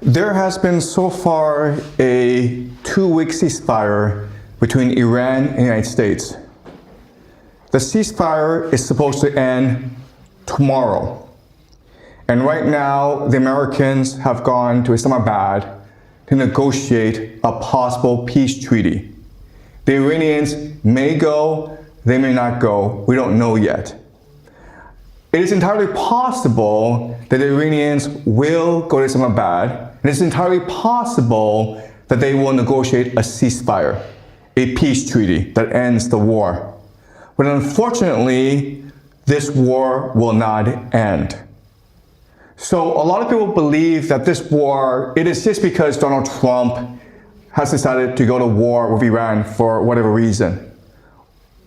There has been so far a 2-week ceasefire between Iran and the United States. The ceasefire is supposed to end tomorrow. And right now, the Americans have gone to Islamabad to negotiate a possible peace treaty. The Iranians may go, they may not go, we don't know yet. It is entirely possible that the Iranians will go to Islamabad, and it's entirely possible that they will negotiate a ceasefire, a peace treaty that ends the war. But unfortunately, this war will not end. So a lot of people believe that this war, it is just because Donald Trump has decided to go to war with Iran for whatever reason.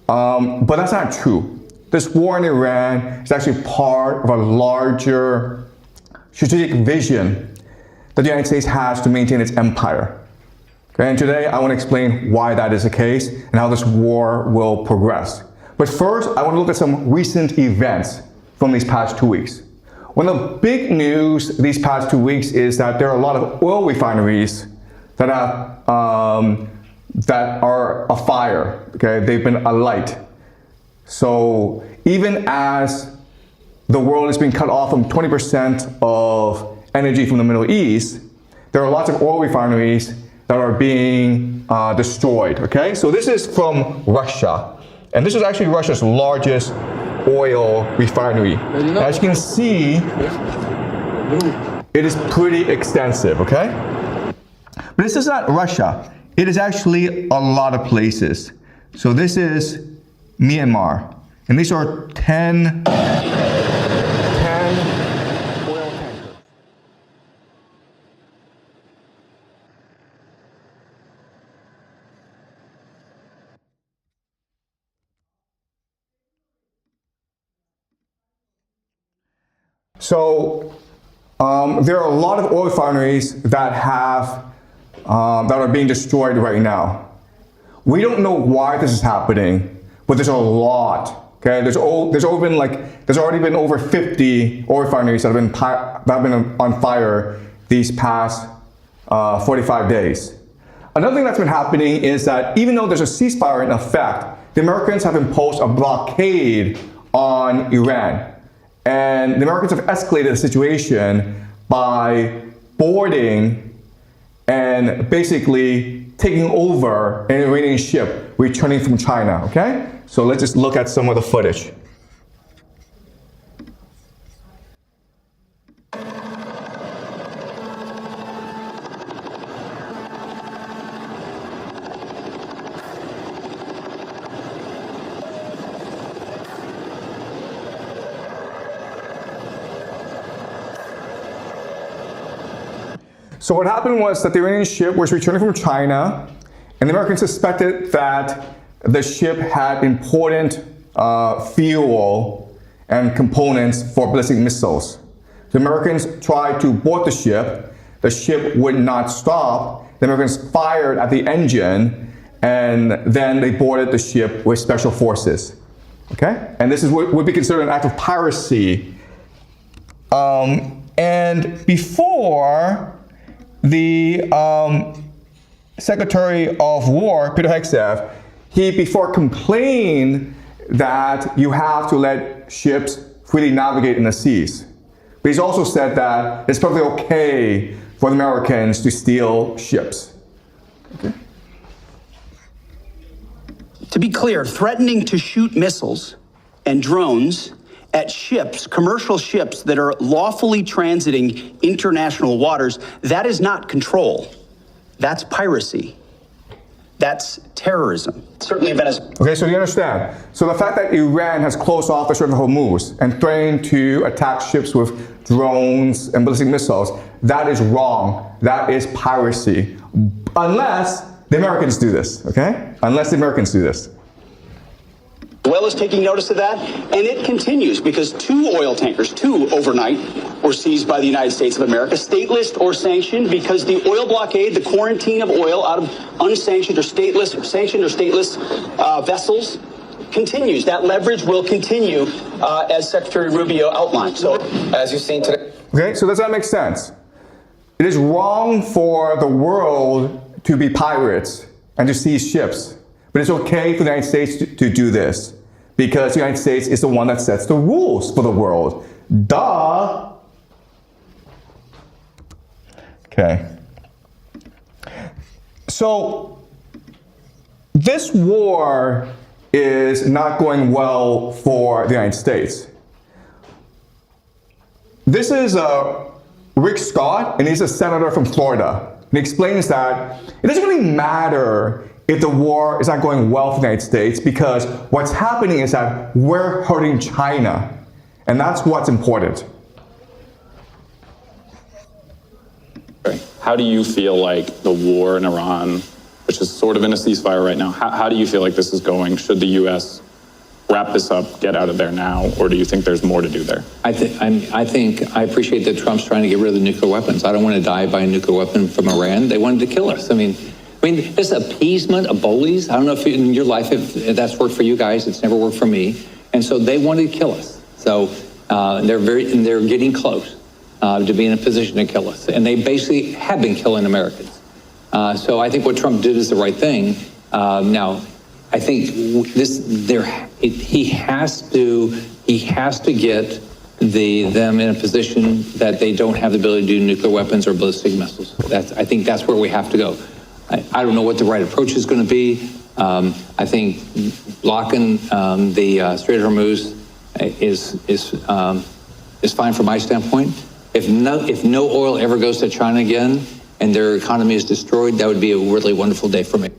But that's not true. This war in Iran is actually part of a larger strategic vision that the United States has to maintain its empire. Okay, and today I want to explain why that is the case and how this war will progress. But first, I want to look at some recent events from these past 2 weeks. One of the big news these past 2 weeks is that there are a lot of oil refineries that are afire. Okay, they've been alight. So even as the world is being cut off from 20% of energy from the Middle East, there are lots of oil refineries that are being destroyed. Okay, so this is from Russia. And this is actually Russia's largest oil refinery. As you can see, it is pretty extensive, okay? But this is not Russia. It is actually a lot of places. So this is Myanmar. And these are 10 oil tankers. So there are a lot of oil refineries that are being destroyed right now. We don't know why this is happening, but there's a lot. Okay, there's already been over 50 oil refineries that have been on fire these past 45 days. Another thing that's been happening is that even though there's a ceasefire in effect, the Americans have imposed a blockade on Iran. And the Americans have escalated the situation by boarding and basically taking over an Iranian ship returning from China, okay? So let's just look at some of the footage. So what happened was that the Iranian ship was returning from China, and the Americans suspected that the ship had important fuel and components for ballistic missiles. The Americans tried to board the ship. The ship would not stop. The Americans fired at the engine, and then they boarded the ship with special forces. Okay? And this is what would be considered an act of piracy. And before the Secretary of War, Peter Hegseth, he before complained that you have to let ships freely navigate in the seas. But he's also said that it's perfectly okay for the Americans to steal ships. Okay. To be clear, threatening to shoot missiles and drones at ships, commercial ships that are lawfully transiting international waters, that is not control. That's piracy. That's terrorism. Certainly Venezuela. Okay, so you understand. So the fact that Iran has closed off the Strait of Hormuz and threatened to attack ships with drones and ballistic missiles, that is wrong. That is piracy. Unless the Americans do this, okay? Unless the Americans do this. Venezuela is taking notice of that, and it continues because two oil tankers, overnight, were seized by the United States of America, stateless or sanctioned, because the oil blockade, the quarantine of oil out of unsanctioned or sanctioned or stateless vessels continues. That leverage will continue as Secretary Rubio outlined. So, as you've seen today. Okay, so does that make sense? it is wrong for the world to be pirates and to seize ships. But it's okay for the United States to do this because the United States is the one that sets the rules for the world. Duh. Okay. So this war is not going well for the United States. This is Rick Scott, and he's a senator from Florida. And he explains that it doesn't really matter if the war is not going well for the United States because what's happening is that we're hurting China, and that's what's important. How do you feel like the war in Iran, which is sort of in a ceasefire right now, how do you feel like this is going? Should the U.S. wrap this up, get out of there now, or do you think there's more to do there? I appreciate that Trump's trying to get rid of the nuclear weapons. I don't want to die by a nuclear weapon from Iran. They wanted to kill us. I mean, this appeasement of bullies. I don't know if in your life if that's worked for you guys. It's never worked for me. And so they wanted to kill us. So they're getting close to being in a position to kill us, and they basically have been killing Americans. So I think what Trump did is the right thing. Now, I think he has to get them in a position that they don't have the ability to do nuclear weapons or ballistic missiles. I think that's where we have to go. I don't know what the right approach is going to be. I think blocking the Strait of Hormuz is fine from my standpoint. If no oil ever goes to China again and their economy is destroyed, that would be a really wonderful day for me.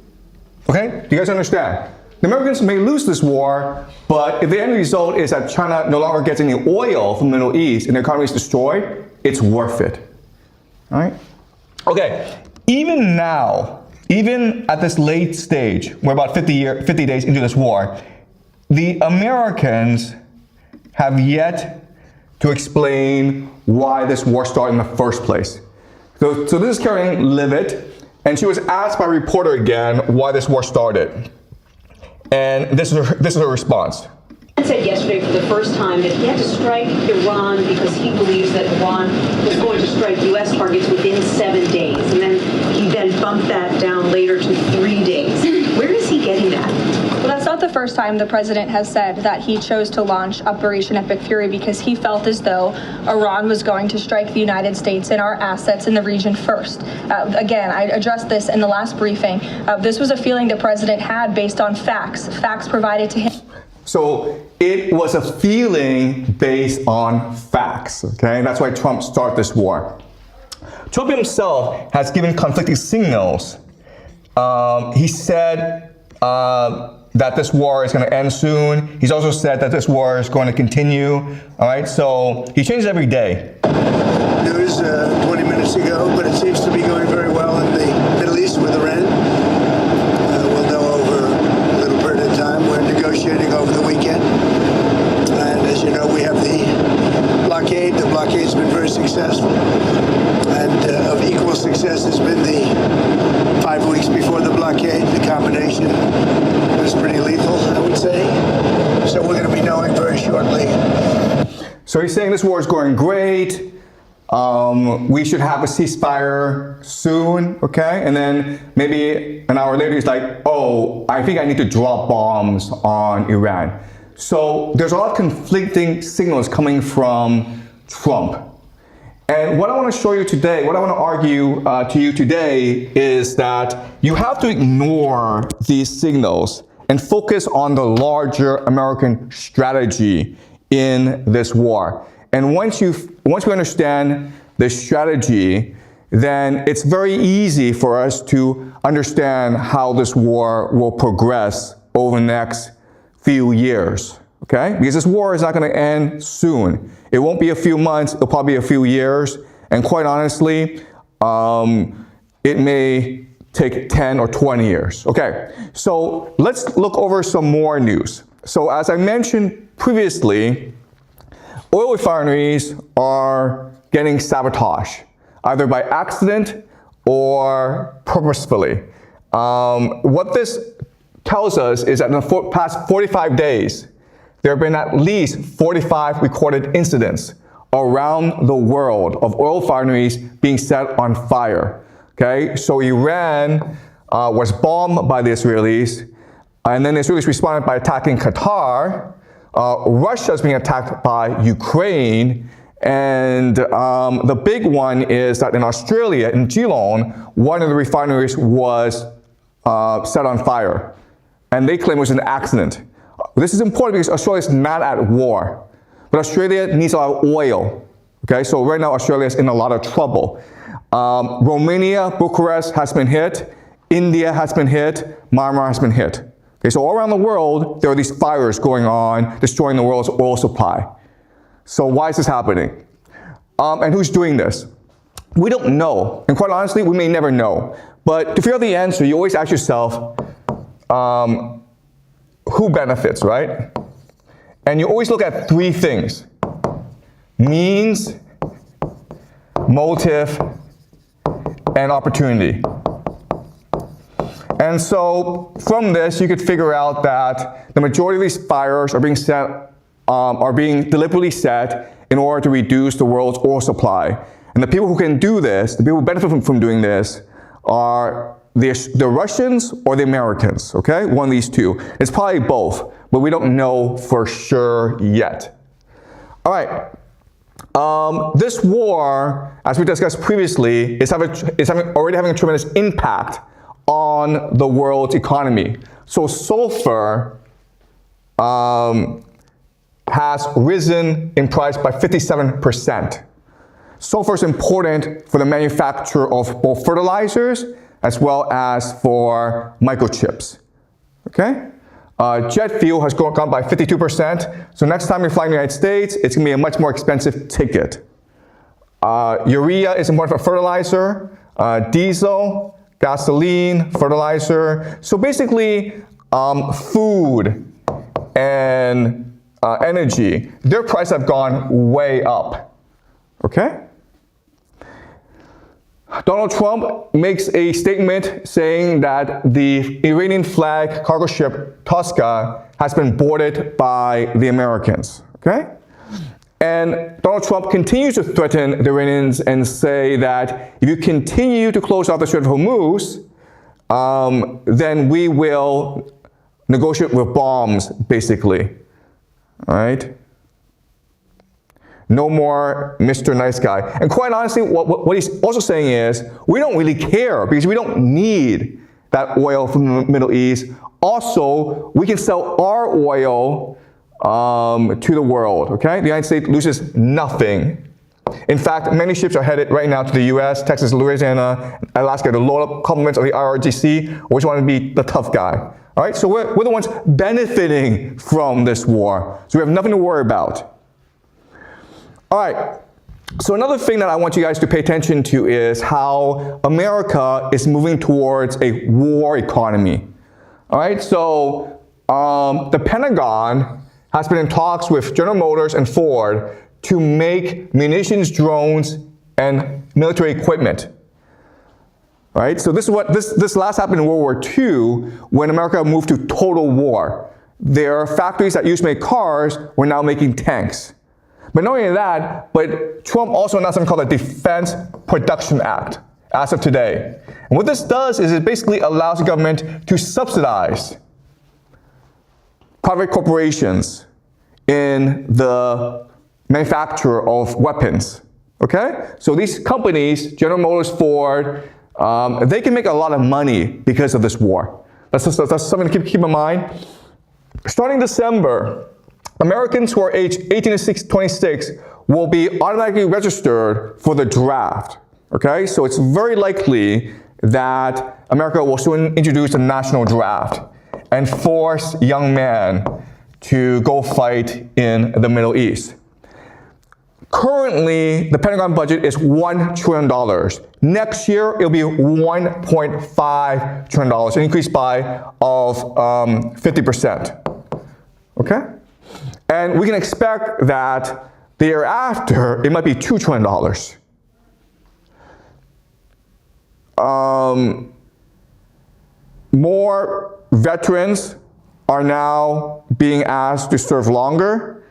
Okay, do you guys understand? The Americans may lose this war, but if the end result is that China no longer gets any oil from the Middle East and the economy is destroyed, it's worth it. All right? Okay, even now, even at this late stage, we're about 50 days into this war, the Americans have yet to explain why this war started in the first place. So this is Karen Leavitt, and she was asked by a reporter again why this war started. And this is her response. He said yesterday for the first time that he had to strike Iran because he believes that Iran was going to strike U.S. targets within 7 days. And then he bumped that down later to 3 days. Where is he getting that? Well, that's not the first time the president has said that he chose to launch Operation Epic Fury because he felt as though Iran was going to strike the United States and our assets in the region first. Again, I addressed this in the last briefing. This was a feeling the president had based on facts provided to him. So it was a feeling based on facts, okay? That's why Trump started this war. Trump himself has given conflicting signals. He said that this war is going to end soon. He's also said that this war is going to continue. All right, so he changes every day. News 20 minutes ago, but it seems to be going very well in the Middle East with Iran. We'll know over a little period of time. We're negotiating over the weekend. And as you know, we have the blockade. The blockade's been very successful. And of equal success has been the 5 weeks before the blockade. The combination was pretty lethal, I would say. So we're going to be knowing very shortly. So he's saying this war is going great. We should have a ceasefire soon, okay? And then maybe an hour later, he's like, oh, I think I need to drop bombs on Iran. So there's a lot of conflicting signals coming from Trump. And what I want to show you today, what I want to argue to you today is that you have to ignore these signals and focus on the larger American strategy in this war. And once we understand the strategy, then it's very easy for us to understand how this war will progress over the next few years, okay? Because this war is not going to end soon. It won't be a few months, it'll probably be a few years. And quite honestly, it may take 10 or 20 years. Okay, so let's look over some more news. So as I mentioned previously, oil refineries are getting sabotaged, either by accident or purposefully. What this tells us is that in the past 45 days, there have been at least 45 recorded incidents around the world of oil refineries being set on fire. Okay, so Iran was bombed by the Israelis, and then the Israelis responded by attacking Qatar. Russia is being attacked by Ukraine, and the big one is that in Australia, in Geelong, one of the refineries was set on fire, and they claim it was an accident. This is important because Australia is not at war, but Australia needs a lot of oil. Okay, so right now Australia is in a lot of trouble. Romania, Bucharest has been hit. India has been hit. Myanmar has been hit. Okay, so all around the world, there are these fires going on, destroying the world's oil supply. So why is this happening? And who's doing this? We don't know. And quite honestly, we may never know. But to figure out the answer, you always ask yourself, who benefits, right? And you always look at three things: means, motive, and opportunity. And so from this, you could figure out that the majority of these fires are being deliberately set in order to reduce the world's oil supply. And the people who can do this, the people who benefit from doing this, are the Russians or the Americans, okay? One of these two. It's probably both, but we don't know for sure yet. All right. This war, as we discussed previously, is already having a tremendous impact on the world's economy. So sulfur has risen in price by 57%. Sulfur is important for the manufacture of both fertilizers as well as for microchips. Okay? Jet fuel has gone by 52%. So next time you're flying to the United States, it's going to be a much more expensive ticket. Urea is important for fertilizer, diesel, gasoline, fertilizer. So basically, food and energy, their prices have gone way up. Okay? Donald Trump makes a statement saying that the Iranian flag cargo ship Tosca has been boarded by the Americans. Okay? And Donald Trump continues to threaten the Iranians and say that if you continue to close off the Strait of Hormuz, then we will negotiate with bombs, basically. All right? No more Mr. Nice Guy. And quite honestly, what he's also saying is, we don't really care because we don't need that oil from the Middle East. Also, we can sell our oil to the world, okay? The United States loses nothing. In fact, many ships are headed right now to the US, Texas, Louisiana, Alaska to load up compliments of the IRGC. We just want to be the tough guy. All right, so we're the ones benefiting from this war. So we have nothing to worry about. All right, so another thing that I want you guys to pay attention to is how America is moving towards a war economy. All right, so the Pentagon has been in talks with General Motors and Ford to make munitions, drones, and military equipment. All right, so this last happened in World War II when America moved to total war. Their factories that used to make cars were now making tanks. But not only that, but Trump also announced something called the Defense Production Act as of today. And what this does is it basically allows the government to subsidize private corporations in the manufacture of weapons. Okay? So these companies, General Motors, Ford, they can make a lot of money because of this war. That's something to keep in mind. Starting December, Americans who are aged 18 to 26 will be automatically registered for the draft. Okay, so it's very likely that America will soon introduce a national draft and force young men to go fight in the Middle East. Currently, the Pentagon budget is $1 trillion. Next year, it'll be $1.5 trillion, an increase of 50%. Okay? And we can expect that the year after, it might be $2 trillion. More veterans are now being asked to serve longer.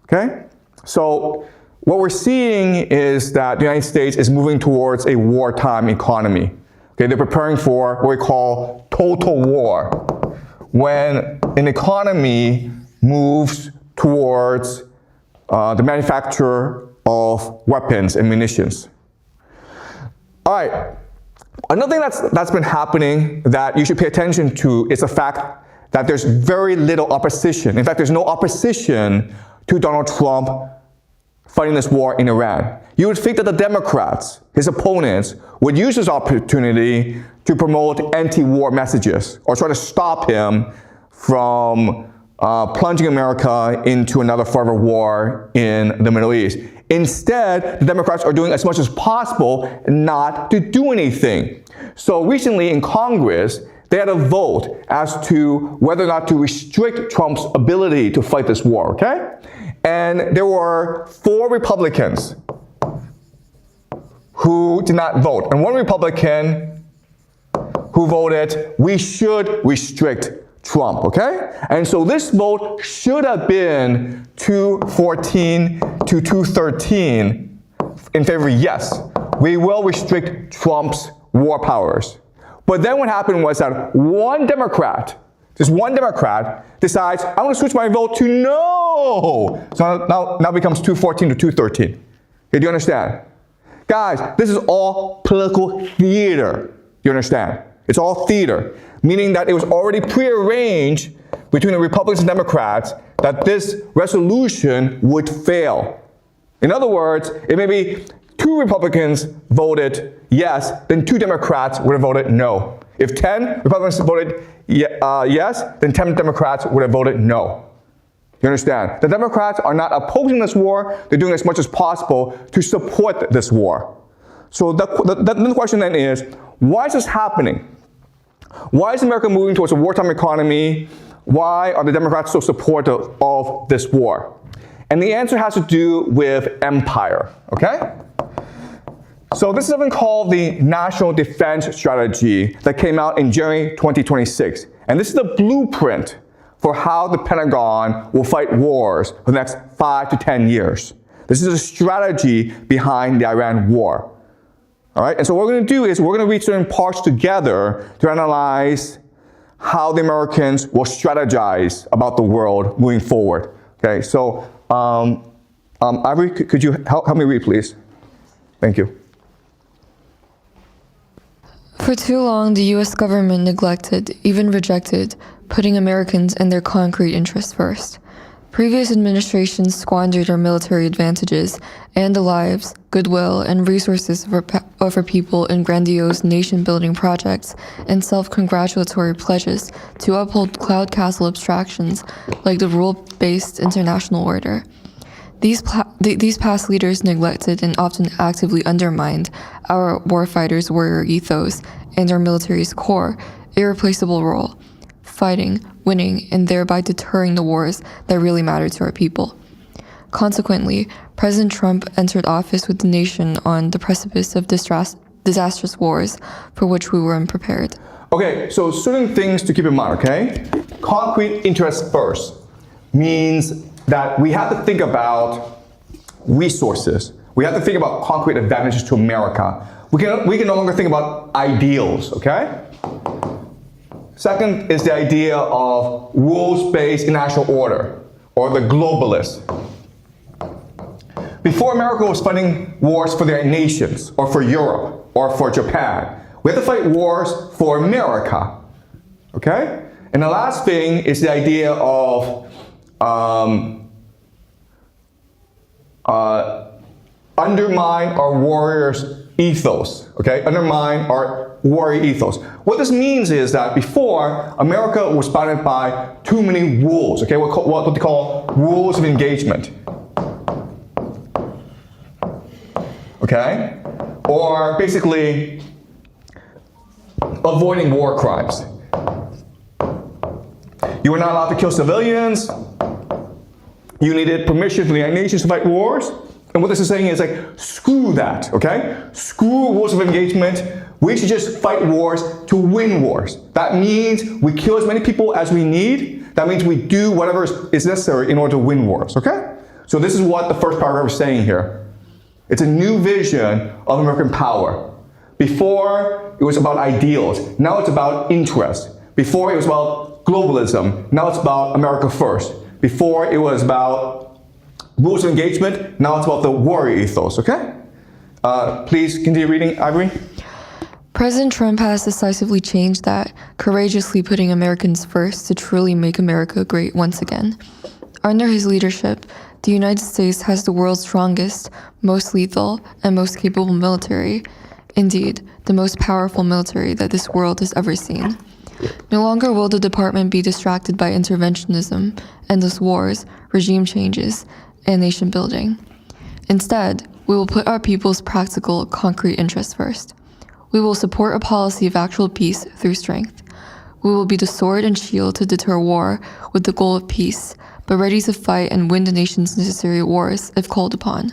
Okay? So what we're seeing is that the United States is moving towards a wartime economy. Okay, they're preparing for what we call total war, when an economy moves towards the manufacture of weapons and munitions. All right, another thing that's been happening that you should pay attention to is the fact that there's very little opposition. In fact, there's no opposition to Donald Trump fighting this war in Iran. You would think that the Democrats, his opponents, would use this opportunity to promote anti-war messages or try to stop him from plunging America into another forever war in the Middle East. Instead, the Democrats are doing as much as possible not to do anything. So recently in Congress, they had a vote as to whether or not to restrict Trump's ability to fight this war, okay? And there were 4 Republicans who did not vote, and 1 Republican who voted, we should restrict Trump, okay? And so this vote should have been 214 to 213 in favor of yes, we will restrict Trump's war powers. But then what happened was that one Democrat, just one Democrat, decides, I'm going to switch my vote to no. So now becomes 214 to 213. Okay, do you understand? Guys, this is all political theater. Do you understand? It's all theater, meaning that it was already prearranged between the Republicans and Democrats that this resolution would fail. In other words, it may be 2 Republicans voted yes, then 2 Democrats would have voted no. If 10 Republicans voted yes, then 10 Democrats would have voted no. You understand? The Democrats are not opposing this war. They're doing as much as possible to support this war. So the question then is, why is this happening? Why is America moving towards a wartime economy? Why are the Democrats so supportive of this war? And the answer has to do with empire, okay? So this is something called the National Defense Strategy that came out in January 2026. And this is the blueprint for how the Pentagon will fight wars for the next 5 to 10 years. This is a strategy behind the Iran war. All right, and so what we're going to do is we're going to read certain parts together to analyze how the Americans will strategize about the world moving forward. Okay, so Ivory, could you help me read, please? Thank you. For too long, the U.S. government neglected, even rejected, putting Americans and their concrete interests first. Previous administrations squandered our military advantages and the lives, goodwill, and resources of our people in grandiose nation-building projects and self-congratulatory pledges to uphold cloud castle abstractions like the rule-based international order. These past leaders neglected and often actively undermined our warfighters' warrior ethos and our military's core, irreplaceable role, fighting, winning, and thereby deterring the wars that really matter to our people. Consequently, President Trump entered office with the nation on the precipice of disastrous wars for which we were unprepared. Okay, so certain things to keep in mind, okay? Concrete interests first means that we have to think about resources. We have to think about concrete advantages to America. We can no longer think about ideals, okay? Second is the idea of rules-based international order, or the globalists. Before America was fighting wars for their nations, or for Europe, or for Japan, we had to fight wars for America, okay? And the last thing is the idea of undermine our warriors' ethos, okay? Undermine our warrior ethos. What this means is that before, America was bounded by too many rules, okay? What they call rules of engagement, okay? Or basically, avoiding war crimes. You were not allowed to kill civilians. You needed permission from the United Nations to fight wars. And what this is saying is like, screw that, okay? Screw rules of engagement. We should just fight wars to win wars. That means we kill as many people as we need. That means we do whatever is necessary in order to win wars, okay? So this is what the first paragraph is saying here. It's a new vision of American power. Before, it was about ideals. Now it's about interest. Before, it was about globalism. Now it's about America first. Before, it was about rules of engagement. Now it's about the warrior ethos, okay? Please continue reading, Ivory. President Trump has decisively changed that, courageously putting Americans first to truly make America great once again. Under his leadership, the United States has the world's strongest, most lethal, and most capable military. Indeed, the most powerful military that this world has ever seen. No longer will the department be distracted by interventionism, endless wars, regime changes, and nation building. Instead, we will put our people's practical, concrete interests first. We will support a policy of actual peace through strength. We will be the sword and shield to deter war with the goal of peace, but ready to fight and win the nation's necessary wars if called upon.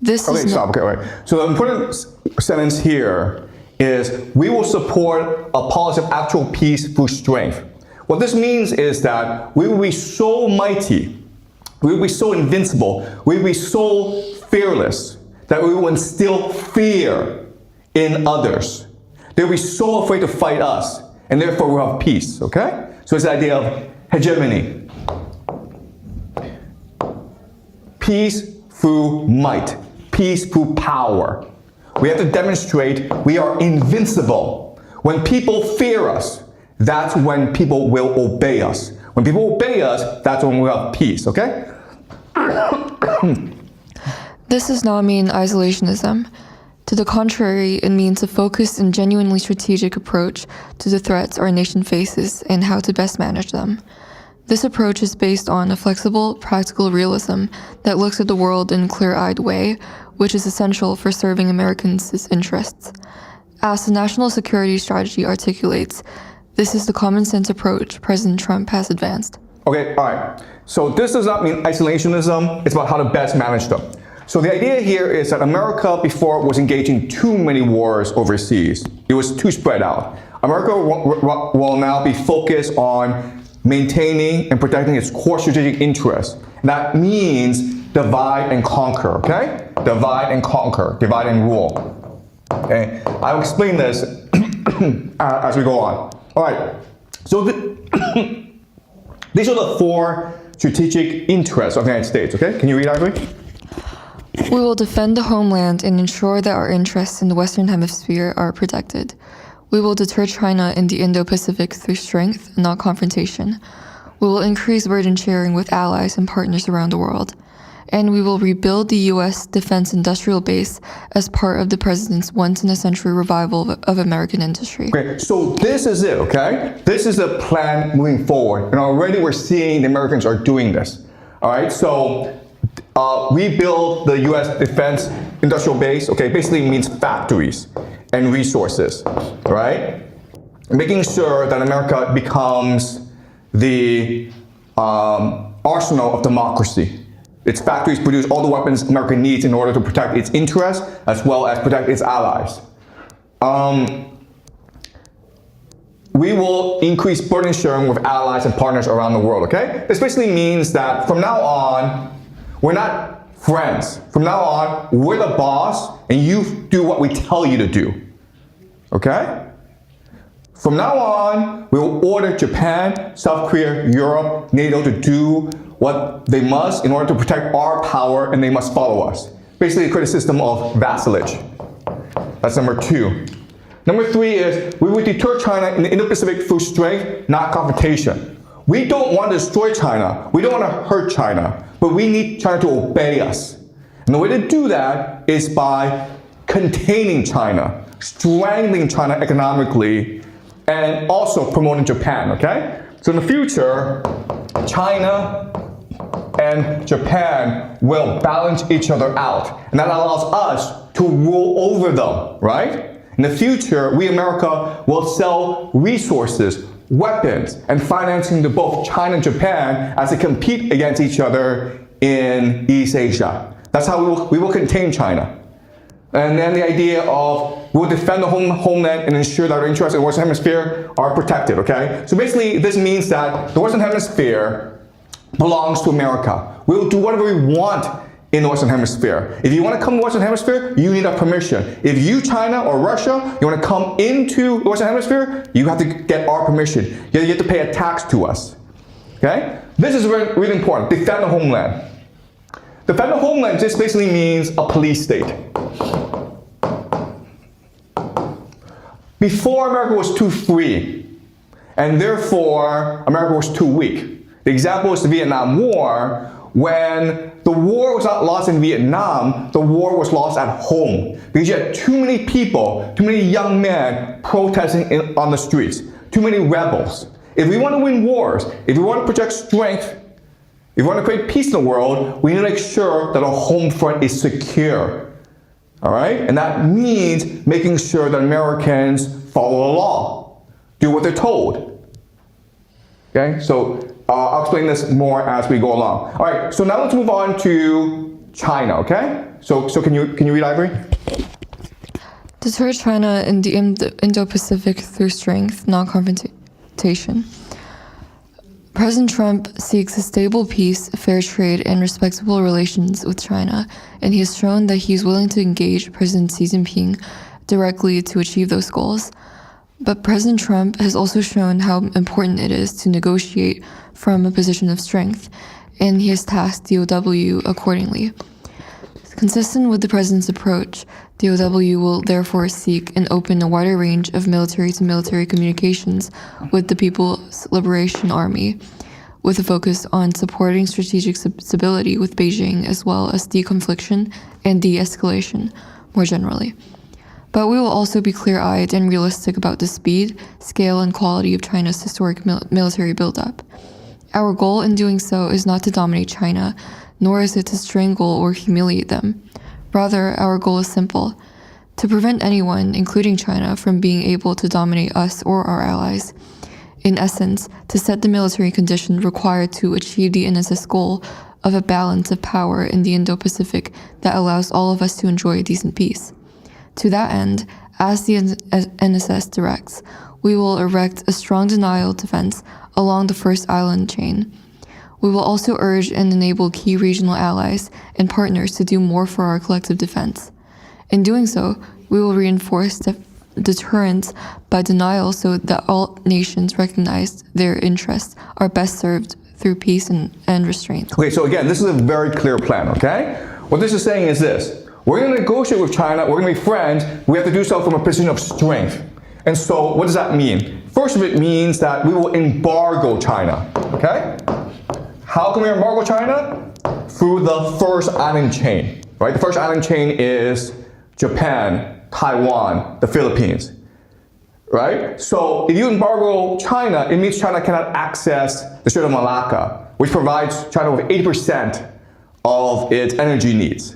So the important sentence here is, we will support a policy of actual peace through strength. What this means is that we will be so mighty, we will be so invincible, we will be so fearless that we will instill fear in others. They'll be so afraid to fight us, and therefore we'll have peace, okay? So it's the idea of hegemony. Peace through might. Peace through power. We have to demonstrate we are invincible. When people fear us, that's when people will obey us. When people obey us, that's when we'll have peace, okay? This does not mean isolationism. To the contrary, it means a focused and genuinely strategic approach to the threats our nation faces and how to best manage them. This approach is based on a flexible, practical realism that looks at the world in a clear-eyed way, which is essential for serving Americans' interests. As the national security strategy articulates, this is the common-sense approach President Trump has advanced. Okay, all right. So this does not mean isolationism. It's about how to best manage them. So the idea here is that America before was engaging too many wars overseas. It was too spread out. America will now be focused on maintaining and protecting its core strategic interests. That means divide and conquer, okay? Divide and conquer, divide and rule. Okay, I'll explain this as we go on. All right, so these are the four strategic interests of the United States, okay? Can you read, Ivory? We will defend the homeland and ensure that our interests in the Western Hemisphere are protected. We will deter China in the Indo-Pacific through strength, not confrontation. We will increase burden sharing with allies and partners around the world. And we will rebuild the U.S. defense industrial base as part of the President's once-in-a-century revival of American industry. Okay, so this is it, okay? This is the plan moving forward. And already we're seeing the Americans are doing this. All right, so rebuild the U.S. defense industrial base, okay, basically means factories and resources, right? Making sure that America becomes the arsenal of democracy. Its factories produce all the weapons America needs in order to protect its interests as well as protect its allies. We will increase burden sharing with allies and partners around the world, okay? This basically means that from now on, we're not friends. From now on, we're the boss and you do what we tell you to do, okay? From now on, we will order Japan, South Korea, Europe, NATO to do what they must in order to protect our power, and they must follow us. Basically, create a system of vassalage. That's number 2. Number 3 is we will deter China in the Indo-Pacific through strength, not confrontation. We don't want to destroy China. We don't want to hurt China, but we need China to obey us. And the way to do that is by containing China, strangling China economically, and also promoting Japan, okay? So in the future, China and Japan will balance each other out, and that allows us to rule over them, right? In the future, we, America, will sell resources, weapons, and financing to both China and Japan as they compete against each other in East Asia. That's how we will contain China. And then the idea of we'll defend the homeland and ensure that our interests in the Western Hemisphere are protected, okay? So basically, this means that the Western Hemisphere belongs to America. We'll do whatever we want in the Western Hemisphere. If you want to come to the Western Hemisphere, you need a permission. If you, China or Russia, you want to come into the Western Hemisphere, you have to get our permission. You have to pay a tax to us. Okay? This is really important. Defend the homeland. Defend the homeland just basically means a police state. Before, America was too free, and therefore America was too weak. The example is the Vietnam War. When the war was not lost in Vietnam, the war was lost at home because you had too many people, too many young men protesting on the streets, too many rebels. If we want to win wars, if we want to project strength, if we want to create peace in the world, we need to make sure that our home front is secure. All right? And that means making sure that Americans follow the law, do what they're told. Okay? So I'll explain this more as we go along. All right, so now let's move on to China, okay? So can you read, Ivory? Deter China in the Indo-Pacific through strength, not confrontation. President Trump seeks a stable peace, fair trade, and respectable relations with China, and he has shown that he is willing to engage President Xi Jinping directly to achieve those goals. But President Trump has also shown how important it is to negotiate from a position of strength, and he has tasked DOW accordingly. Consistent with the President's approach, DOW will therefore seek and open a wider range of military-to-military communications with the People's Liberation Army, with a focus on supporting strategic stability with Beijing, as well as deconfliction and de-escalation more generally. But we will also be clear-eyed and realistic about the speed, scale, and quality of China's historic military buildup. Our goal in doing so is not to dominate China, nor is it to strangle or humiliate them. Rather, our goal is simple: to prevent anyone, including China, from being able to dominate us or our allies. In essence, to set the military condition required to achieve the NSS goal of a balance of power in the Indo-Pacific that allows all of us to enjoy a decent peace. To that end, as the NSS directs, we will erect a strong denial defense along the first island chain. We will also urge and enable key regional allies and partners to do more for our collective defense. In doing so, we will reinforce deterrence by denial so that all nations recognize their interests are best served through peace and restraint. Okay, so again, this is a very clear plan, okay? What this is saying is this: we're going to negotiate with China, we're going to be friends, we have to do so from a position of strength. And so what does that mean? First of it means that we will embargo China, okay? How can we embargo China? Through the first island chain, right? The first island chain is Japan, Taiwan, the Philippines, right? So if you embargo China, it means China cannot access the Strait of Malacca, which provides China with 80% of its energy needs.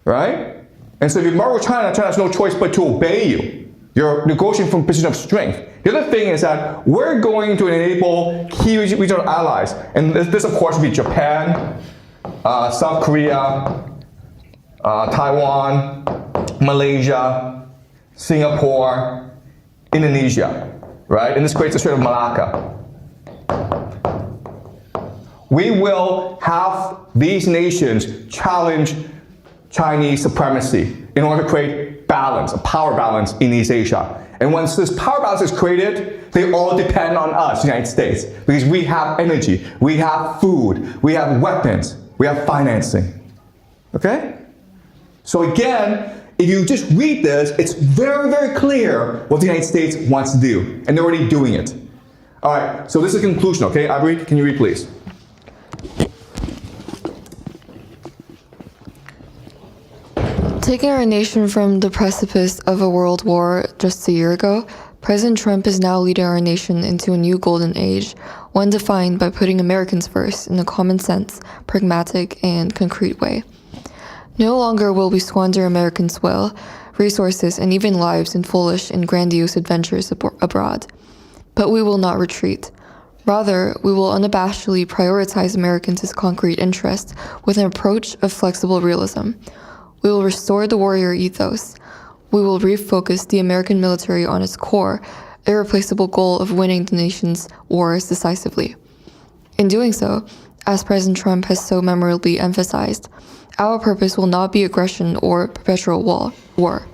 Right? And so if you embargo China, China has no choice but to obey you. You're negotiating from a position of strength. The other thing is that we're going to enable key regional allies. And this of course, would be Japan, South Korea, Taiwan, Malaysia, Singapore, Indonesia, right? And this creates the Strait of Malacca. We will have these nations challenge Chinese supremacy in order to create balance, a power balance in East Asia. And once this power balance is created, they all depend on us, the United States, because we have energy, we have food, we have weapons, we have financing. Okay? So again, if you just read this, it's very, very clear what the United States wants to do, and they're already doing it. All right, so this is the conclusion, okay? Ivory, can you read, please? Taking our nation from the precipice of a world war just a year ago, President Trump is now leading our nation into a new golden age, one defined by putting Americans first in a common sense, pragmatic, and concrete way. No longer will we squander Americans' will, resources, and even lives in foolish and grandiose adventures abroad. But we will not retreat. Rather, we will unabashedly prioritize Americans' concrete interests with an approach of flexible realism. We will restore the warrior ethos. We will refocus the American military on its core, irreplaceable goal of winning the nation's wars decisively. In doing so, as President Trump has so memorably emphasized, Our purpose will not be aggression or perpetual war.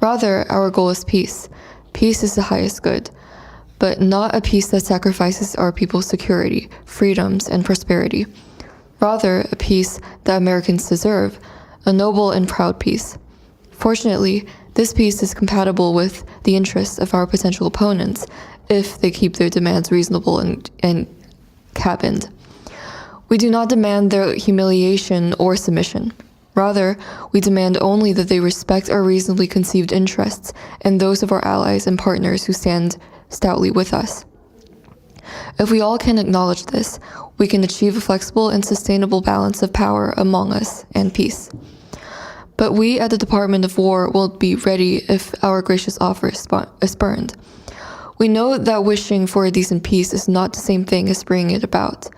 Rather, our goal is peace. Peace is the highest good, but not a peace that sacrifices our people's security, freedoms, and prosperity. Rather, a peace that Americans deserve, a noble and proud peace. Fortunately, this peace is compatible with the interests of our potential opponents if they keep their demands reasonable and cabined. We do not demand their humiliation or submission. Rather, we demand only that they respect our reasonably conceived interests and those of our allies and partners who stand stoutly with us. If we all can acknowledge this, we can achieve a flexible and sustainable balance of power among us and peace. But we at the Department of War will be ready if our gracious offer is spurned. We know that wishing for a decent peace is not the same thing as bringing it about.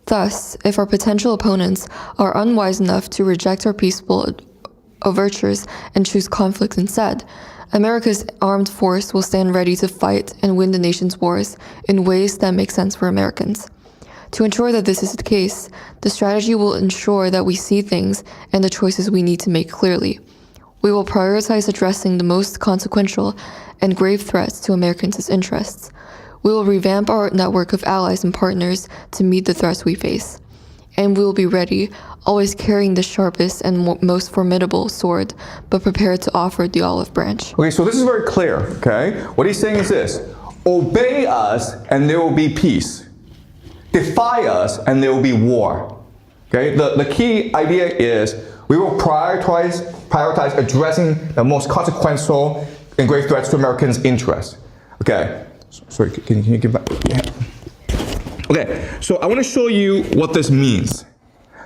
Thus, if our potential opponents are unwise enough to reject our peaceful overtures and choose conflict instead, America's armed force will stand ready to fight and win the nation's wars in ways that make sense for Americans. To ensure that this is the case, the strategy will ensure that we see things and the choices we need to make clearly. We will prioritize addressing the most consequential and grave threats to Americans' interests. We will revamp our network of allies and partners to meet the threats we face. And we will be ready, always carrying the sharpest and most formidable sword, but prepared to offer the olive branch. Okay, so this is very clear, okay? What he's saying is this: obey us and there will be peace. Defy us and there will be war. Okay, the key idea is we will prioritize addressing the most consequential and grave threats to Americans' interests. Okay, sorry, can you give that? Yeah. Okay, so I want to show you what this means.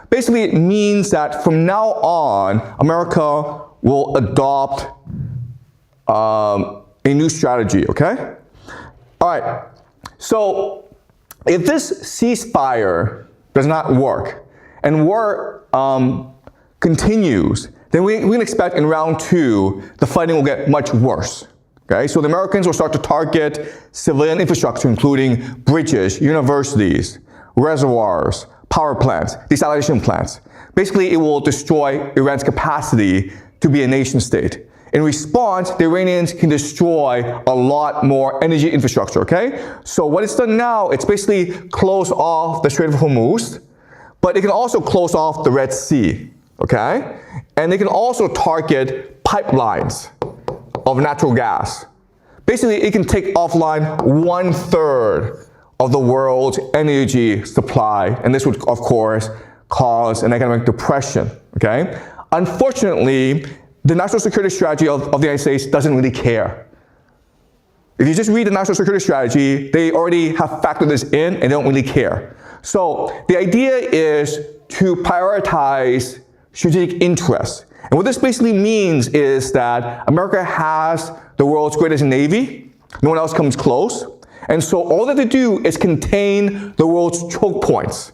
Basically, it means that from now on, America will adopt a new strategy, okay? All right, so if this ceasefire does not work and war continues, then we can expect in round 2, the fighting will get much worse. Okay, so the Americans will start to target civilian infrastructure, including bridges, universities, reservoirs, power plants, desalination plants. Basically, it will destroy Iran's capacity to be a nation state. In response, the Iranians can destroy a lot more energy infrastructure, okay? So what it's done now, it's basically closed off the Strait of Hormuz, but it can also close off the Red Sea, okay? And they can also target pipelines of natural gas. Basically, it can take offline 1/3 of the world's energy supply, and this would, of course, cause an economic depression, okay? Unfortunately, the national security strategy of the United States doesn't really care. If you just read the national security strategy, they already have factored this in and they don't really care. So the idea is to prioritize strategic interests. And what this basically means is that America has the world's greatest navy. No one else comes close. And so all that they do is contain the world's choke points.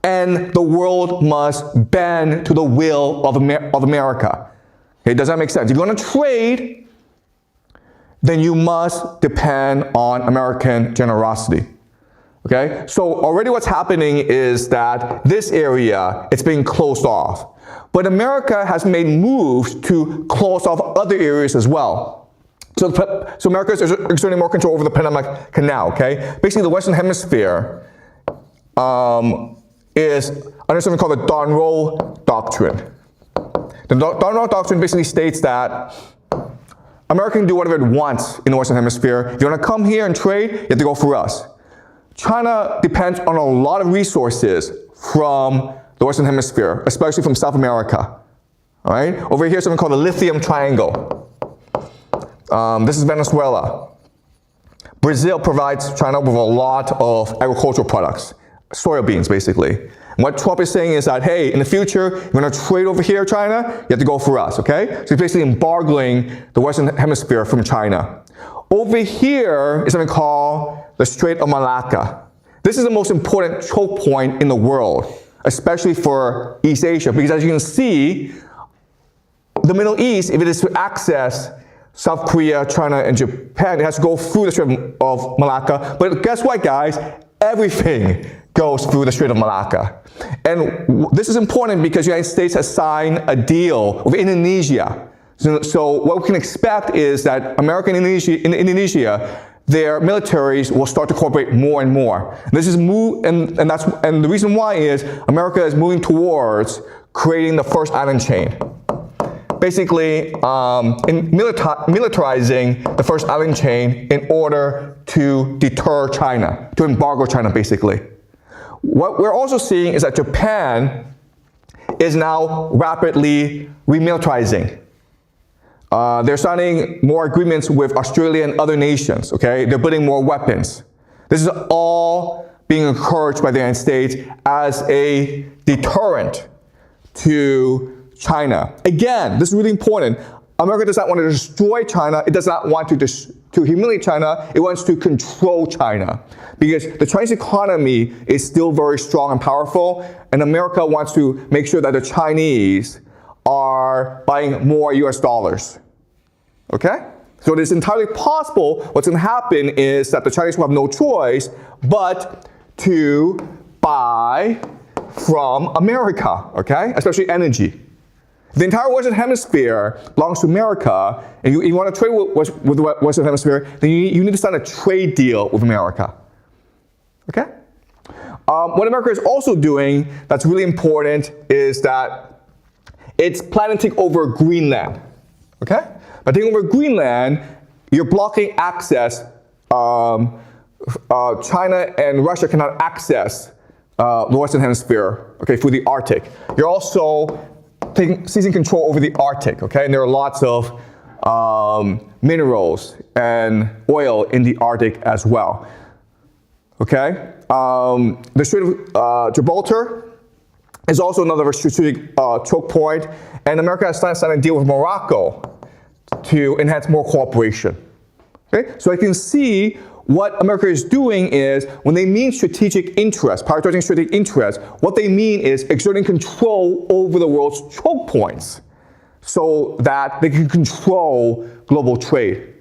And the world must bend to the will of America. Okay, does that make sense? If you want to trade, then you must depend on American generosity. Okay? So already what's happening is that this area, it's being closed off. But America has made moves to close off other areas as well. So America is exerting more control over the Panama Canal, okay? Basically, the Western Hemisphere is under something called the Donroe Doctrine. The Donroe Doctrine basically states that America can do whatever it wants in the Western Hemisphere. If you want to come here and trade, you have to go through us. China depends on a lot of resources from the Western Hemisphere, especially from South America. All right? Over here, something called the Lithium Triangle. This is Venezuela. Brazil provides China with a lot of agricultural products, soybeans, basically. And what Trump is saying is that, hey, in the future, you want to trade over here, China, you have to go through us, okay? So he's basically embargoing the Western Hemisphere from China. Over here is something called the Strait of Malacca. This is the most important choke point in the world, especially for East Asia, because as you can see, the Middle East, if it is to access South Korea, China, and Japan, it has to go through the Strait of Malacca. But guess what, guys? Everything goes through the Strait of Malacca. And this is important because the United States has signed a deal with Indonesia. So what we can expect is that America and Indonesia, their militaries will start to cooperate more and more. This is and the reason why is America is moving towards creating the first island chain. Basically, militarizing the first island chain in order to deter China, to embargo China, basically. What we're also seeing is that Japan is now rapidly remilitarizing. They're signing more agreements with Australia and other nations, okay? They're building more weapons. This is all being encouraged by the United States as a deterrent to China. Again, this is really important. America does not want to destroy China. It does not want to humiliate China. It wants to control China. Because the Chinese economy is still very strong and powerful, and America wants to make sure that the Chinese are buying more US dollars. Okay? So it is entirely possible what's going to happen is that the Chinese will have no choice but to buy from America, okay? Especially energy. The entire Western Hemisphere belongs to America, and you want to trade with the Western Hemisphere, then you need to sign a trade deal with America. Okay? What America is also doing that's really important is that it's planning to take over Greenland. Okay? By taking over Greenland, you're blocking access. China and Russia cannot access the Western Hemisphere, okay, through the Arctic. You're also seizing control over the Arctic, okay? And there are lots of minerals and oil in the Arctic as well, okay? The Strait of Gibraltar is also another strategic choke point, and America has signed a deal with Morocco to enhance more cooperation, okay? So I can see what America is doing is, when they mean strategic interest, prioritizing strategic interest, what they mean is exerting control over the world's choke points so that they can control global trade,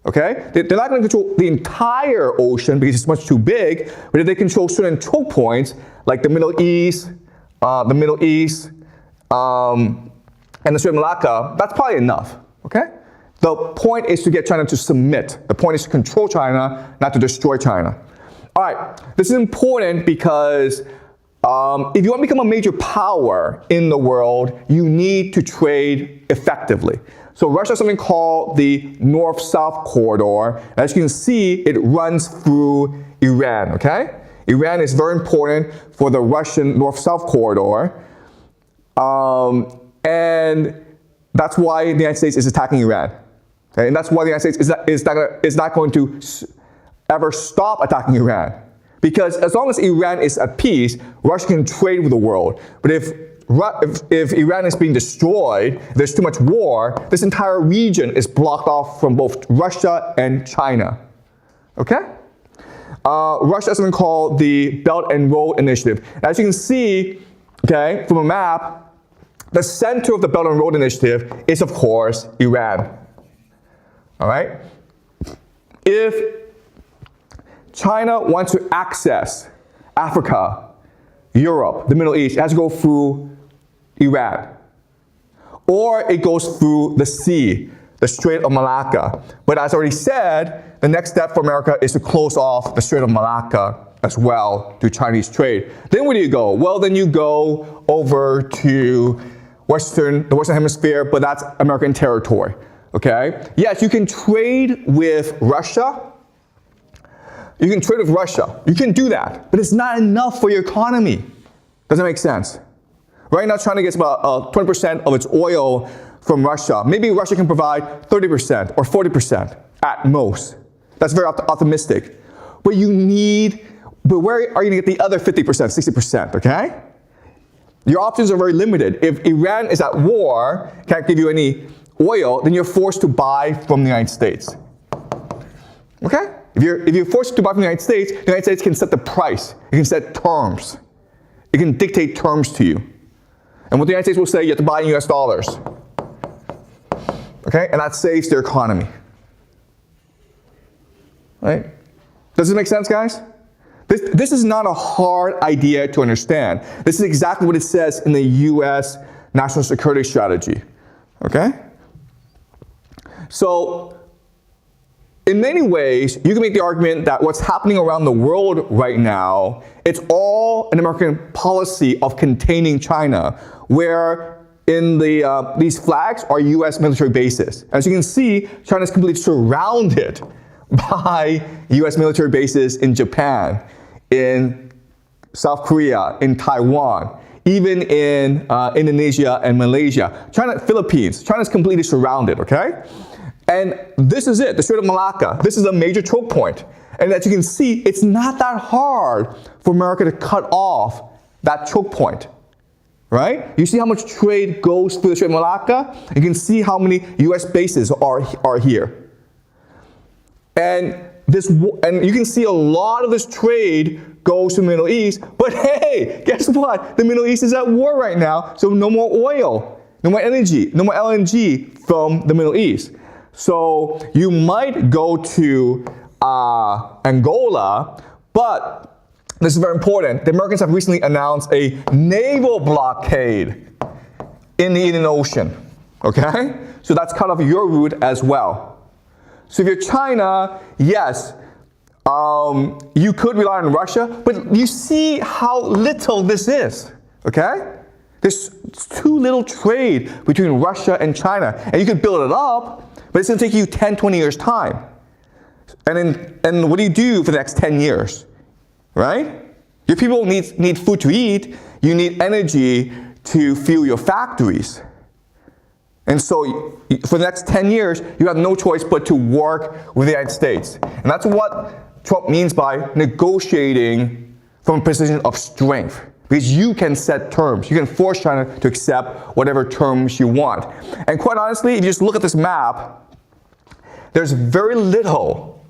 okay? They're not going to control the entire ocean because it's much too big, but if they control certain choke points, like the Middle East, and the Strait of Malacca, that's probably enough, okay? The point is to get China to submit. The point is to control China, not to destroy China. All right, this is important because if you want to become a major power in the world, you need to trade effectively. So Russia has something called the North-South corridor. As you can see, it runs through Iran, okay? Iran is very important for the Russian North-South corridor. And that's why the United States is attacking Iran. Okay, and that's why the United States is not going to ever stop attacking Iran. Because as long as Iran is at peace, Russia can trade with the world. But if Iran is being destroyed, if there's too much war, this entire region is blocked off from both Russia and China. Okay? Russia has something called the Belt and Road Initiative. As you can see, okay, from a map, the center of the Belt and Road Initiative is, of course, Iran. All right? If China wants to access Africa, Europe, the Middle East, it has to go through Iran. Or it goes through the sea, the Strait of Malacca. But as I already said, the next step for America is to close off the Strait of Malacca as well to Chinese trade. Then where do you go? Well, then you go over to the Western Hemisphere, but that's American territory. Okay? Yes, you can trade with Russia. You can trade with Russia. You can do that, but it's not enough for your economy. Does that make sense? Right now, China gets about 20% of its oil from Russia. Maybe Russia can provide 30% or 40% at most. That's very optimistic. But where are you going to get the other 50%, 60%, okay? Your options are very limited. If Iran is at war, can't give you any oil, then you're forced to buy from the United States. Okay? If you're forced to buy from the United States can set the price. It can set terms. It can dictate terms to you. And what the United States will say, you have to buy in US dollars. Okay? And that saves their economy. Right? Does this make sense, guys? This is not a hard idea to understand. This is exactly what it says in the US National Security Strategy, okay? So, in many ways, you can make the argument that what's happening around the world right now, it's all an American policy of containing China, where in these flags are US military bases. As you can see, China is completely surrounded by US military bases in Japan, in South Korea, in Taiwan, even in Indonesia and Malaysia. Philippines, China's completely surrounded, okay? And this is it, the Strait of Malacca. This is a major choke point. And as you can see, it's not that hard for America to cut off that choke point, right? You see how much trade goes through the Strait of Malacca? You can see how many US bases are here. And you can see a lot of this trade goes to the Middle East, but hey, guess what? The Middle East is at war right now, so no more oil, no more energy, no more LNG from the Middle East. So you might go to Angola, but this is very important. The Americans have recently announced a naval blockade in the Indian Ocean, okay? So that's cut off your route as well. So if you're China, yes, you could rely on Russia, but you see how little this is, okay? There's too little trade between Russia and China, and you could build it up, but it's going to take you 10, 20 years' time. And what do you do for the next 10 years, right? Your people need food to eat. You need energy to fuel your factories. And so for the next 10 years, you have no choice but to work with the United States. And that's what Trump means by negotiating from a position of strength. Because you can set terms. You can force China to accept whatever terms you want. And quite honestly, if you just look at this map, there's very little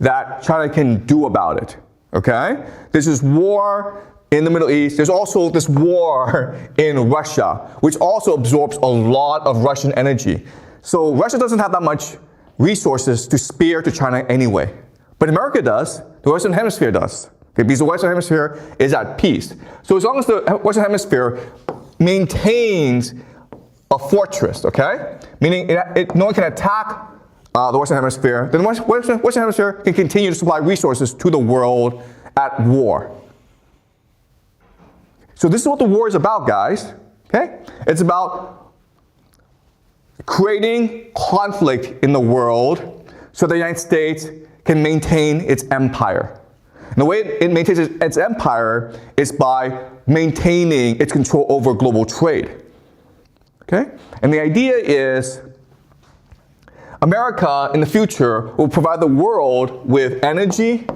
that China can do about it, okay? There's this war in the Middle East. There's also this war in Russia, which also absorbs a lot of Russian energy. So Russia doesn't have that much resources to spare to China anyway. But America does. The Western Hemisphere does. Okay, because the Western Hemisphere is at peace. So as long as the Western Hemisphere maintains a fortress, okay? Meaning no one can attack the Western Hemisphere, then the Western Hemisphere can continue to supply resources to the world at war. So this is what the war is about, guys, okay? It's about creating conflict in the world so the United States can maintain its empire. And the way it maintains its empire is by maintaining its control over global trade. Okay? And the idea is America in the future will provide the world with energy,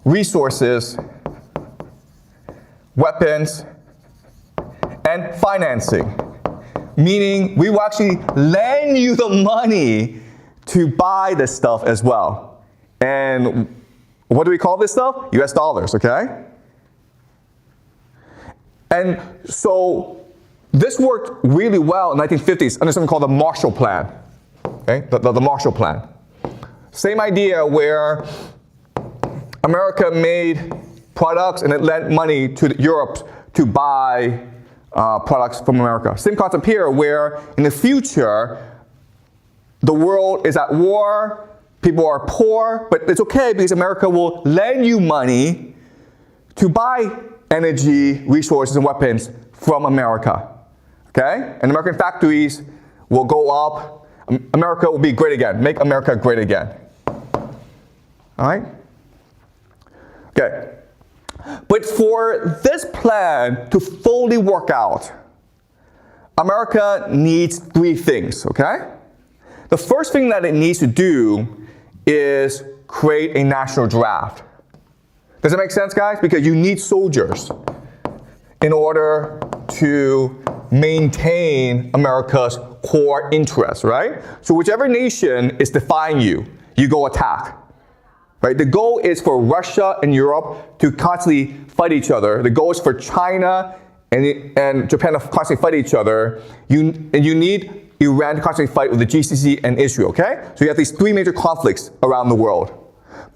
resources, weapons, and financing. Meaning we will actually lend you the money to buy this stuff as well. And what do we call this stuff? US dollars, okay? And so this worked really well in the 1950s under something called the Marshall Plan, okay? The Marshall Plan. Same idea where America made products and it lent money to Europe to buy products from America. Same concept here where in the future, the world is at war, people are poor, but it's okay because America will lend you money to buy energy, resources, and weapons from America, okay? And American factories will go up. America will be great again. Make America great again. All right? Okay. But for this plan to fully work out, America needs three things, okay? The first thing that it needs to do is create a national draft. Does that make sense, guys? Because you need soldiers in order to maintain America's core interests, right? So whichever nation is defying you, you go attack. Right? The goal is for Russia and Europe to constantly fight each other. The goal is for China and Japan to constantly fight each other. You need Iran to constantly fight with the GCC and Israel, okay? So you have these three major conflicts around the world.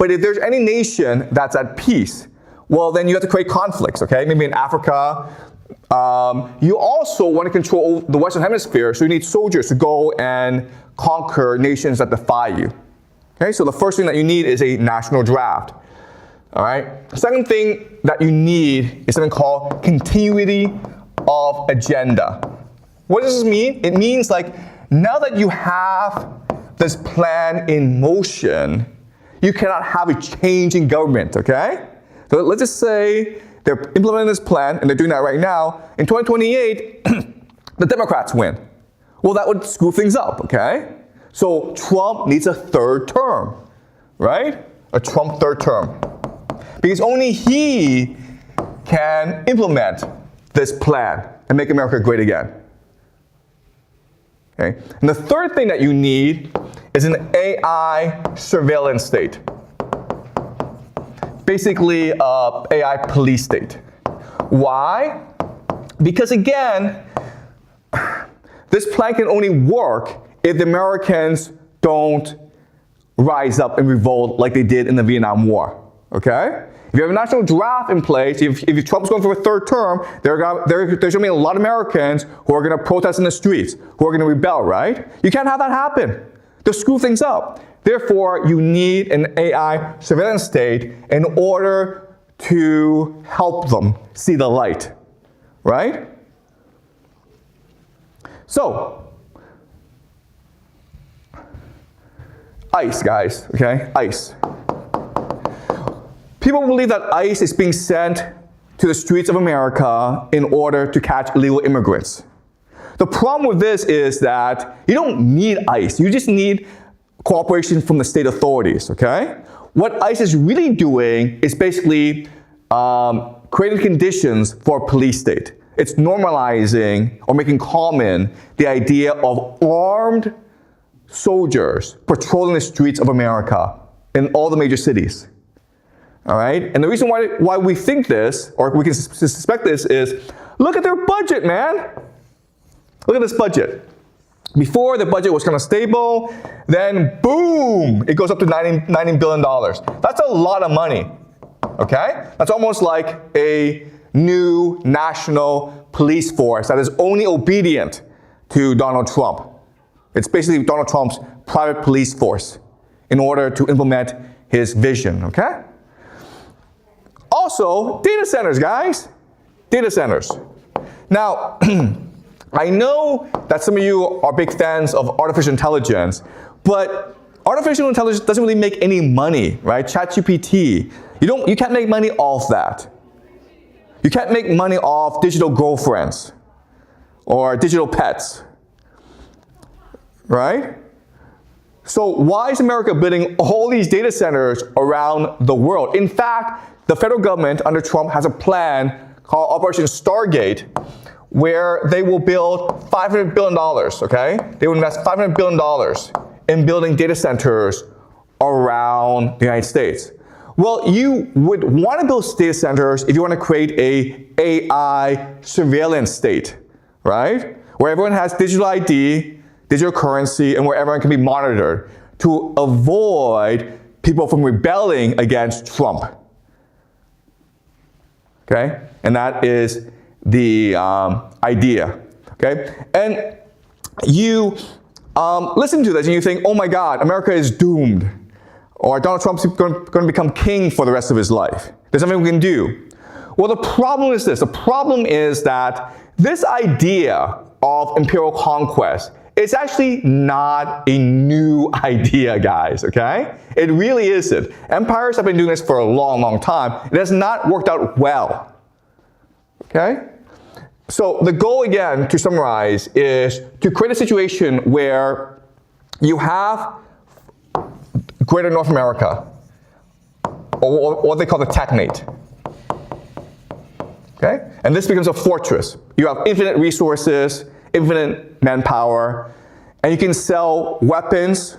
But if there's any nation that's at peace, well, then you have to create conflicts, okay? Maybe in Africa. You also want to control the Western Hemisphere, so you need soldiers to go and conquer nations that defy you. Okay, so the first thing that you need is a national draft. All right. The second thing that you need is something called continuity of agenda. What does this mean? It means like now that you have this plan in motion, you cannot have a change in government, okay? So let's just say they're implementing this plan, and they're doing that right now. In 2028, the Democrats win. Well, that would screw things up, okay? So Trump needs a third term, right? A Trump third term. Because only he can implement this plan and make America great again. Okay? And the third thing that you need is an AI surveillance state. Basically, AI police state. Why? Because again, this plan can only work if the Americans don't rise up and revolt like they did in the Vietnam War, okay? If you have a national draft in place, if Trump's going for a third term, there's going to be a lot of Americans who are going to protest in the streets, who are going to rebel, right? You can't have that happen. They'll screw things up. Therefore, you need an AI surveillance state in order to help them see the light, right? So, ICE, guys, okay? ICE. People believe that ICE is being sent to the streets of America in order to catch illegal immigrants. The problem with this is that you don't need ICE. You just need cooperation from the state authorities, okay? What ICE is really doing is basically creating conditions for a police state. It's normalizing or making common the idea of armed soldiers patrolling the streets of America in all the major cities. All right? And the reason why we think this, or we can suspect this, is look at their budget, man. Look at this budget. Before, the budget was kind of stable, then boom, it goes up to $90 billion. That's a lot of money, okay? That's almost like a new national police force that is only obedient to Donald Trump. It's basically Donald Trump's private police force in order to implement his vision, okay? Also, data centers, guys. Data centers. Now, I know that some of you are big fans of artificial intelligence, but artificial intelligence doesn't really make any money, right? ChatGPT, you can't make money off that. You can't make money off digital girlfriends or digital pets, right? So why is America building all these data centers around the world? In fact, the federal government under Trump has a plan called Operation Stargate, where they will build $500 billion, okay? They will invest $500 billion in building data centers around the United States. Well, you would want to build data centers if you want to create a AI surveillance state, right? Where everyone has digital ID, digital currency, and where everyone can be monitored to avoid people from rebelling against Trump. Okay? And that is the idea, okay? And you listen to this and you think, oh my God, America is doomed. Or Donald Trump's going to become king for the rest of his life. There's nothing we can do. Well, the problem is this. The problem is that this idea of imperial conquest is actually not a new idea, guys, okay? It really isn't. Empires have been doing this for a long, long time. It has not worked out well, okay? So the goal, again, to summarize, is to create a situation where you have Greater North America, or what they call the technate. Okay? And this becomes a fortress. You have infinite resources, infinite manpower, and you can sell weapons,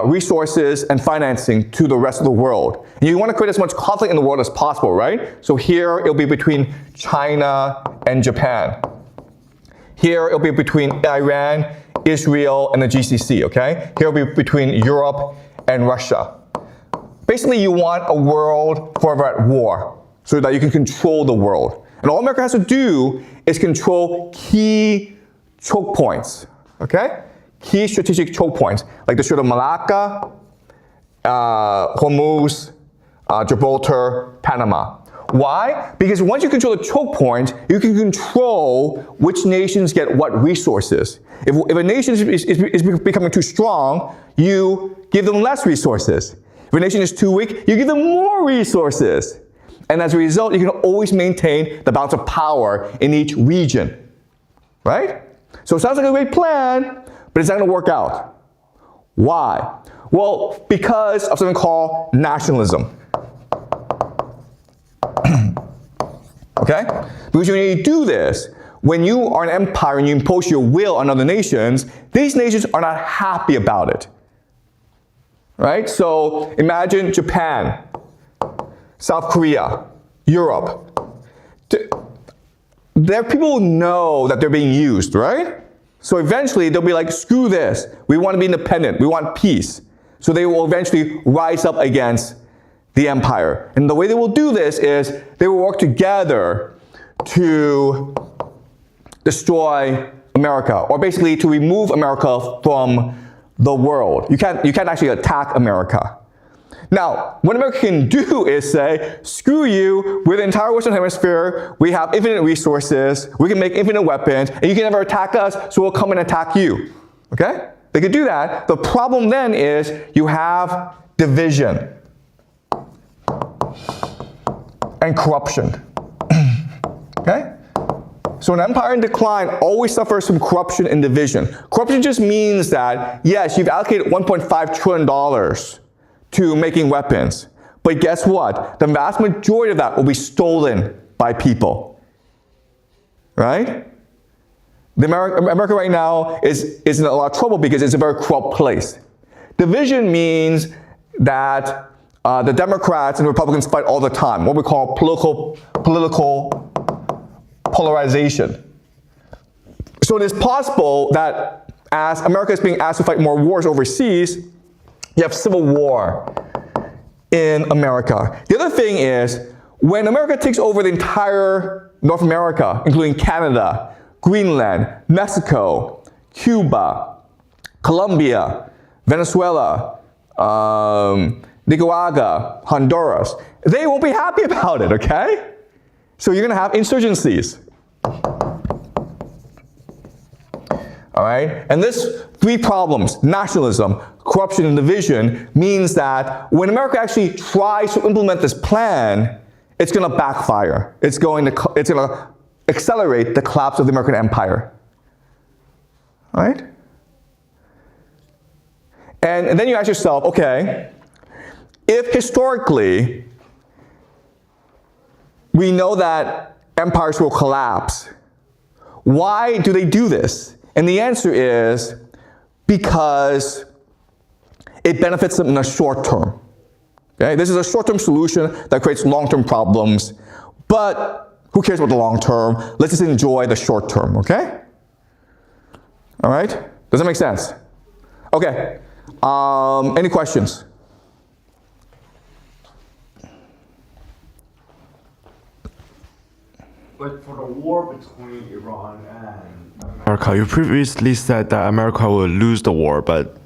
resources, and financing to the rest of the world. And you want to create as much conflict in the world as possible, right? So here it'll be between China and Japan. Here it'll be between Iran, Israel, and the GCC, okay? Here it'll be between Europe and Russia. Basically, you want a world forever at war so that you can control the world. And all America has to do is control key choke points, okay? Key strategic choke points, like the Strait of Malacca, Hormuz, Gibraltar, Panama. Why? Because once you control the choke point, you can control which nations get what resources. If a nation is becoming too strong, you give them less resources. If a nation is too weak, you give them more resources. And as a result, you can always maintain the balance of power in each region, right? So it sounds like a great plan, but it's not going to work out. Why? Well, because of something called nationalism. Okay? Because when you do this, when you are an empire and you impose your will on other nations, these nations are not happy about it. Right? So imagine Japan, South Korea, Europe. There people know that they're being used, right? So eventually they'll be like, screw this. We want to be independent. We want peace. So they will eventually rise up against the empire. And the way they will do this is they will work together to destroy America, or basically to remove America from the world. You can't actually attack America. Now, what America can do is say, screw you, we're the entire Western Hemisphere, we have infinite resources, we can make infinite weapons, and you can never attack us, so we'll come and attack you. Okay? They could do that. The problem then is you have division and corruption. Okay? So an empire in decline always suffers from corruption and division. Corruption just means that, yes, you've allocated $1.5 trillion to making weapons, but guess what? The vast majority of that will be stolen by people. Right? America right now is in a lot of trouble because it's a very corrupt place. Division means that the Democrats and Republicans fight all the time, what we call political polarization. So it is possible that as America is being asked to fight more wars overseas, you have civil war in America. The other thing is, when America takes over the entire North America, including Canada, Greenland, Mexico, Cuba, Colombia, Venezuela, Nicaragua, Honduras, they won't be happy about it, okay? So you're gonna have insurgencies. All right? And this three problems, nationalism, corruption, and division, means that when America actually tries to implement this plan, it's gonna backfire. It's gonna accelerate the collapse of the American empire. All right? And then you ask yourself, okay, if historically we know that empires will collapse, why do they do this? And the answer is because it benefits them in the short term. Okay? This is a short-term solution that creates long-term problems, but who cares about the long term? Let's just enjoy the short term, okay? All right? Does that make sense? Okay. Any questions? But for the war between Iran and America, you previously said that America will lose the war, but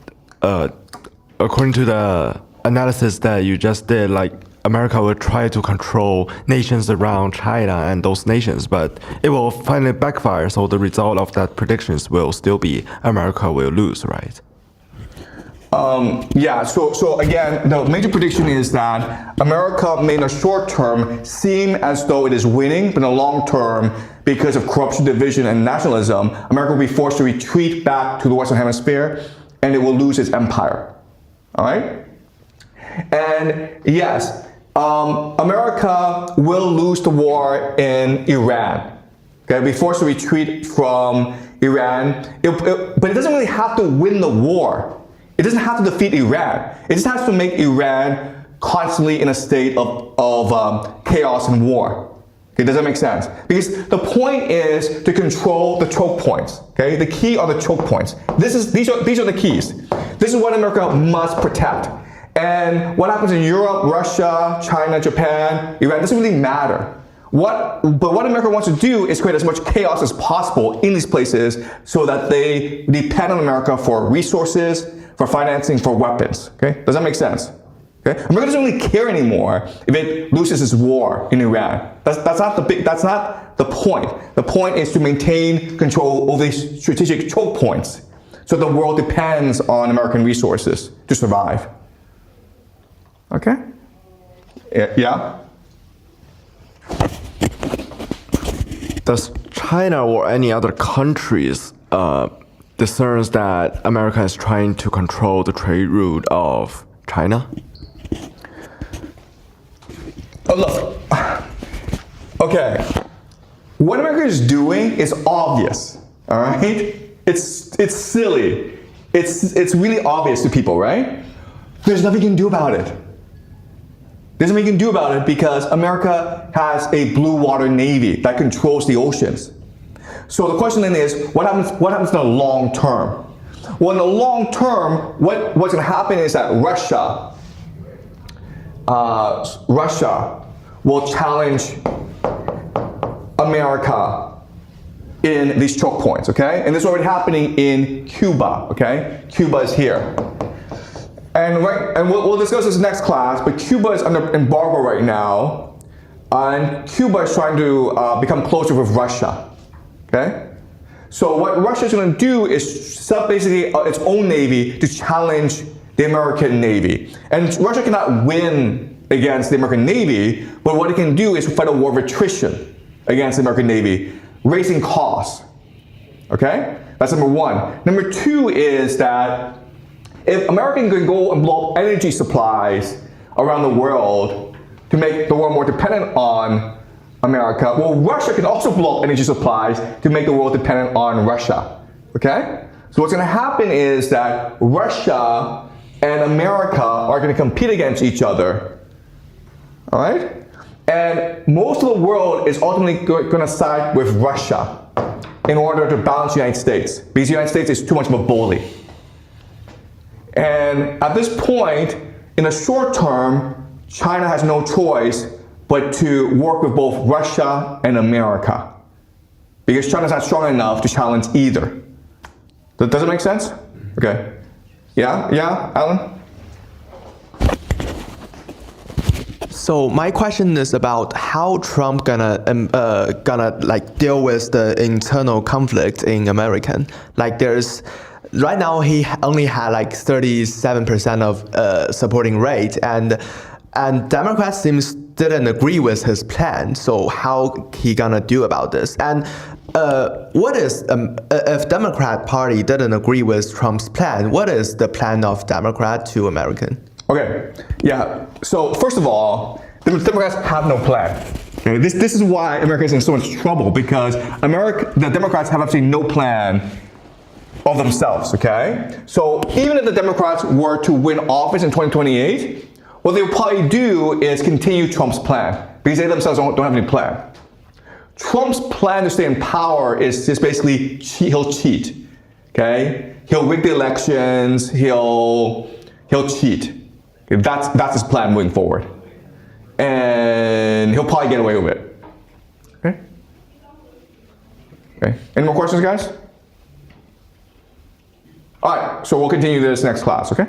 according to the analysis that you just did, like America will try to control nations around China and those nations, but it will finally backfire. So the result of that predictions will still be America will lose, right? Yeah, so again, the major prediction is that America may in the short term seem as though it is winning, but in the long term, because of corruption, division, and nationalism, America will be forced to retreat back to the Western Hemisphere, and it will lose its empire. All right? And yes, America will lose the war in Iran. Okay, be forced to retreat from Iran, but it doesn't really have to win the war. It doesn't have to defeat Iran. It just has to make Iran constantly in a state of chaos and war. Okay, does that make sense? Because the point is to control the choke points. Okay, the key are the choke points. These are the keys. This is what America must protect. And what happens in Europe, Russia, China, Japan, Iran, doesn't really matter. But what America wants to do is create as much chaos as possible in these places so that they depend on America for resources, for financing, for weapons. Okay? Does that make sense? Okay? America doesn't really care anymore if it loses its war in Iran. That's not the point. The point is to maintain control over these strategic choke points so the world depends on American resources to survive. Okay? Yeah? Does China or any other countries discerns that America is trying to control the trade route of China? Oh, look. Okay. What America is doing is obvious. All right? It's silly. It's really obvious to people, right? There's nothing you can do about it. There's nothing you can do about it because America has a blue water navy that controls the oceans. So the question then is, what happens in the long term? Well, in the long term, what's going to happen is that Russia will challenge America in these choke points, okay? And this is already happening in Cuba, okay? Cuba is here. And we'll discuss this next class, but Cuba is under embargo right now, and Cuba is trying to become closer with Russia, okay? So what Russia is going to do is set up basically its own navy to challenge the American Navy. And Russia cannot win against the American Navy, but what it can do is fight a war of attrition against the American Navy, raising costs, okay? That's number one. Number two is that if America can go and blow up energy supplies around the world to make the world more dependent on America, well, Russia can also blow up energy supplies to make the world dependent on Russia, okay? So what's going to happen is that Russia and America are going to compete against each other, all right? And most of the world is ultimately going to side with Russia in order to balance the United States, because the United States is too much of a bully. And at this point, in the short term, China has no choice but to work with both Russia and America, because China's not strong enough to challenge either. Does it make sense? Okay. Yeah, Alan? So my question is about how Trump gonna like deal with the internal conflict in American. Like right now he only had like 37% of supporting rate, and Democrats didn't agree with his plan. So how he gonna do about this? And what is if Democrat Party didn't agree with Trump's plan? What is the plan of Democrat to American? Okay, yeah. So first of all, the Democrats have no plan. Okay, this is why America is in so much trouble, because the Democrats have absolutely no plan of themselves. Okay, so even if the Democrats were to win office in 2028, what they would probably do is continue Trump's plan, because they themselves don't have any plan. Trump's plan to stay in power is just basically he'll cheat. Okay, he'll rig the elections. He'll cheat. Okay? That's his plan moving forward, and he'll probably get away with it. Okay. Okay. Any more questions, guys? All right. So we'll continue this next class. Okay.